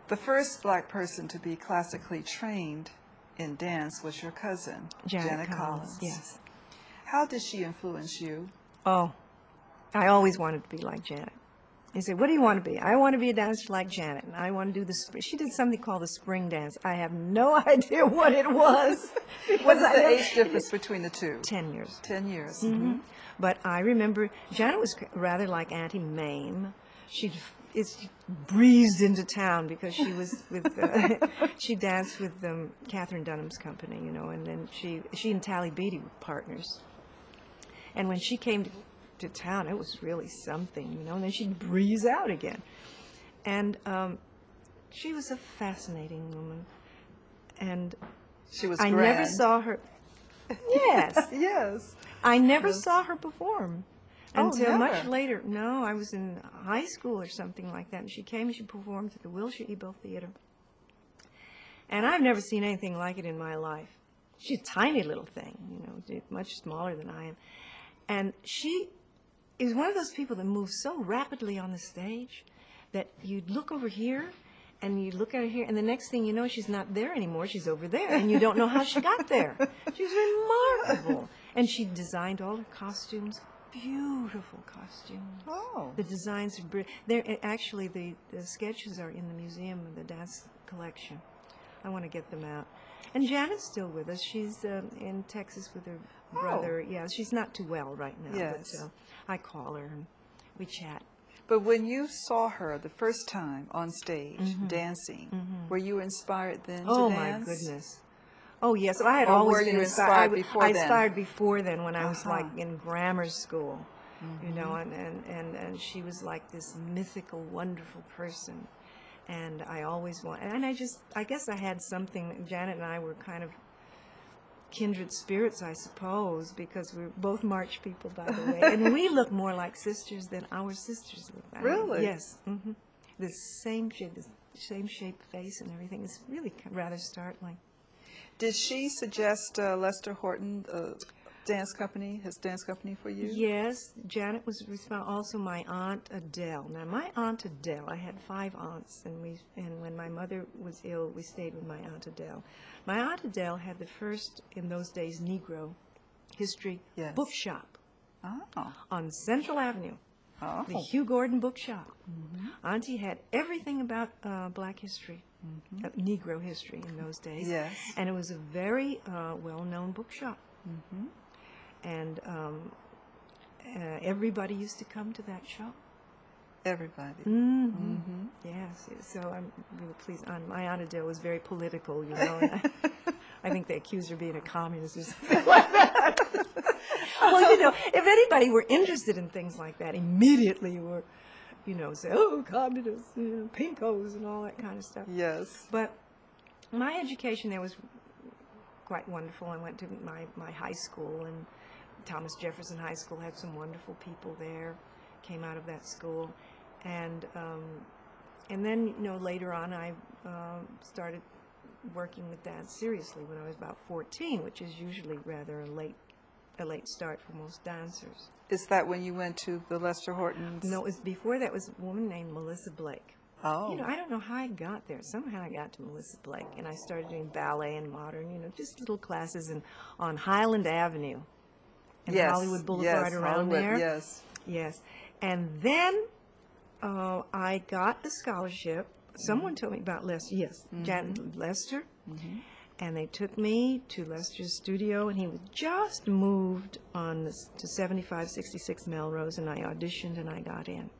The first black person to be classically trained in dance was your cousin, Janet Collins. Yes. How did she influence you? Oh, I always wanted to be like Janet. He said, what do you want to be? I want to be a dancer like Janet, and I want to do the spring. She did something called the spring dance. I have no idea what it was. What's the age difference between the two? 10 years. 10 years. Mm-hmm. But I remember Janet was rather like Auntie Mame. She breezed into town because she was with, she danced with Catherine Dunham's company, you know, and then she and Tally Beatty were partners. And when she came to town, it was really something, you know, and then she'd breeze out again. And she was a fascinating woman. And she was I grand. never saw her. Yes. Yes. I never saw her perform until never. much later. No, I was in high school or something like that, and she came and she performed at the Wilshire Ebell Theater. And I've never seen anything like it in my life. She's a tiny little thing, you know, much smaller than I am. And she is one of those people that moves so rapidly on the stage that you look over here and you look at her here, and the next thing you know, she's not there anymore. She's over there, and you don't know how she got there. She's remarkable. And she designed all her costumes, beautiful costumes. Oh. The designs are brilliant. Actually, the sketches are in the museum of the dance collection. I want to get them out. And Janet's still with us. She's in Texas with her brother. Yeah, she's not too well right now. Yes. But I call her and we chat. But when you saw her the first time on stage dancing, were you inspired then to dance? Oh, my goodness. Oh, yes. I had Or always were been you inspired before I then? inspired before then when I was like in grammar school, you know, and she was like this mythical, wonderful person. And I always and I guess I had something. Janet and I were kind of kindred spirits, I suppose, because we're both March people, by the way. And we look more like sisters than our sisters look. Really? Yes. Mm-hmm. The same shaped face and everything. It's really rather startling. Did she suggest Lester Horton dance company, his dance company for you? Yes, Janet was also my Aunt Adele. Now, my Aunt Adele, I had 5 aunts, and when my mother was ill, we stayed with my Aunt Adele. My Aunt Adele had the first, in those days, Negro history bookshop on Central Avenue, the Hugh Gordon bookshop. Auntie had everything about black history, Negro history in those days, and it was a very well-known bookshop. And everybody used to come to that show. Everybody. Yes. So I'm really pleased. My Aunt Adele was very political, you know. And I think they accused her of being a communist or something like that. Well, you know, if anybody were interested in things like that, immediately were, you know, say, oh, communists, you know, pinkos and all that kind of stuff. Yes. But my education there was quite wonderful. I went to my high school, and Thomas Jefferson High School had some wonderful people there, came out of that school. And then, you know, later on I started working with dance seriously when I was about 14, which is usually rather a late start for most dancers. Is that when you went to the Lester Hortons? No, it was before that. Was a woman named Melissa Blake. Oh. You know, I don't know how I got there. Somehow I got to Melissa Blake, and I started doing ballet and modern, you know, just little classes on Highland Avenue and Hollywood Boulevard around there. Yes. Yes. And then I got a scholarship. Someone told me about Lester. Yes, Janet Lester. And they took me to Lester's studio, and he was just moved to 7566 Melrose, and I auditioned and I got in.